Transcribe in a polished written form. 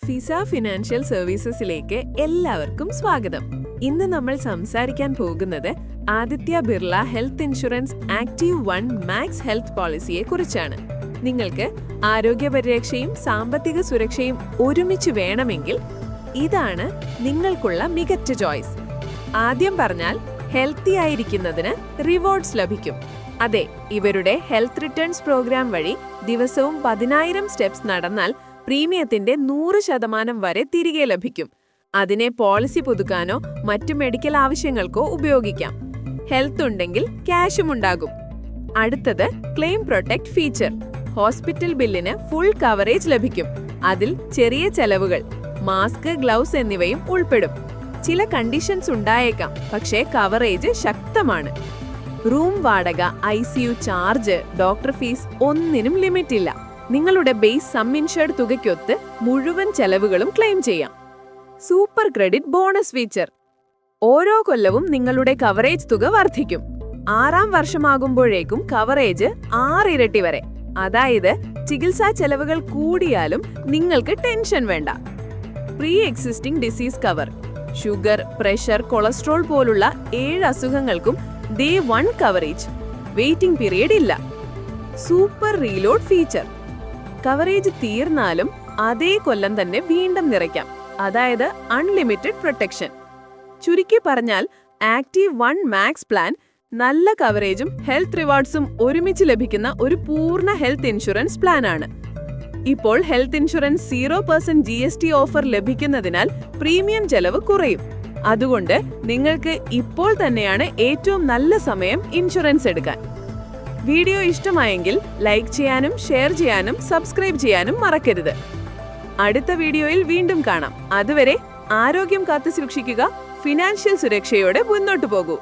Fiza financial സർവീസസിലേക്ക് എല്ലാവർക്കും സ്വാഗതം. ഇന്ന് നമ്മൾ സംസാരിക്കാൻ പോകുന്നത് Aditya Birla health insurance active 1 max health പോളിസിയെ കുറിച്ചാണ്. നിങ്ങൾക്ക് ആരോഗ്യ പരിരക്ഷയും സാമ്പത്തിക സുരക്ഷയും ഒരുമിച്ച് വേണമെങ്കിൽ ഇതാണ് നിങ്ങൾക്കുള്ള മികച്ച ചോയ്സ്. ആദ്യം പറഞ്ഞാൽ ഹെൽത്തി ആയിരിക്കുന്നതിന് റിവാർഡ്സ് ലഭിക്കും. അതെ, ഇവരുടെ ഹെൽത്ത് റിട്ടേൺസ് പ്രോഗ്രാം വഴി ദിവസവും 10,000 സ്റ്റെപ്സ് നടന്നാൽ പ്രീമിയത്തിന്റെ 100% വരെ തിരികെ ലഭിക്കും. അതിനെ പോളിസി പുതുക്കാനോ മറ്റു മെഡിക്കൽ ആവശ്യങ്ങൾക്കോ ഉപയോഗിക്കാം. ഹെൽത്ത് ഉണ്ടെങ്കിൽ ക്യാഷും ഉണ്ടാകും. അടുത്തത് ക്ലെയിം പ്രൊട്ടക്ട് ഫീച്ചർ. ഹോസ്പിറ്റൽ ബില്ലിന് ഫുൾ കവറേജ് ലഭിക്കും. അതിൽ ചെറിയ ചെലവുകൾ, മാസ്ക്, ഗ്ലൗസ് എന്നിവയും ഉൾപ്പെടും. ചില കണ്ടീഷൻസ് ഉണ്ടായേക്കാം, പക്ഷേ കവറേജ് ശക്തമാണ്. റൂം വാടക, ICU ചാർജ്, ഡോക്ടർ ഫീസ് ഒന്നിനും ലിമിറ്റ് ഇല്ല. നിങ്ങളുടെ ബേസ് സം ഇൻഷുർഡ് തുകയ്ക്കൊത്ത് മുഴുവൻ ചെലവുകളും ക്ലെയിം ചെയ്യാം. Super credit bonus feature. ഓരോ കൊല്ലവും നിങ്ങളുടെ കവറേജ് തുക വർദ്ധിക്കും. 6ാം വർഷമാകുമ്പോഴേക്കും കവറേജ് 6 ഇരട്ടി വരെ. അതായത് ചികിത്സാ ചെലവുകൾ കൂടിയാലും നിങ്ങൾക്ക് ടെൻഷൻ വേണ്ട. Pre existing disease cover. Sugar, pressure, cholesterol പോലുള്ള 7 അസുഖങ്ങൾക്കും Day 1 കവറേജ്. വെയിറ്റിംഗ് പീരിയഡ് ഇല്ല. Super reload feature. കവറേജ് തീർന്നാലും അതേ കൊല്ലം തന്നെ വീണ്ടും നിറയ്ക്കാം. അതായത് അൺലിമിറ്റഡ് പ്രൊട്ടക്ഷൻ. ചുരുക്കി പറഞ്ഞാൽ ആക്റ്റീവ് 1 മാക്സ് പ്ലാൻ നല്ല കവറേജും ഹെൽത്ത് റിവാർഡ്സും ഒരുമിച്ച് ലഭിക്കുന്ന ഒരു പൂർണ്ണ ഹെൽത്ത് ഇൻഷുറൻസ് പ്ലാൻ ആണ്. ഇപ്പോൾ ഹെൽത്ത് ഇൻഷുറൻസ് 0% GST ഓഫർ ലഭിക്കുന്നതിനാൽ പ്രീമിയം ചെലവ് കുറയും. അതുകൊണ്ട് നിങ്ങൾക്ക് ഇപ്പോൾ തന്നെയാണ് ഏറ്റവും നല്ല സമയം ഇൻഷുറൻസ് എടുക്കാൻ. വീഡിയോ ഇഷ്ടമായെങ്കിൽ ലൈക്ക് ചെയ്യാനും ഷെയർ ചെയ്യാനും സബ്സ്ക്രൈബ് ചെയ്യാനും മറക്കരുത്. അടുത്ത വീഡിയോയിൽ വീണ്ടും കാണാം. അതുവരെ ആരോഗ്യം കാത്തു സൂക്ഷിക്കുക, ഫിനാൻഷ്യൽ സുരക്ഷയോടെ മുന്നോട്ടു പോകൂ.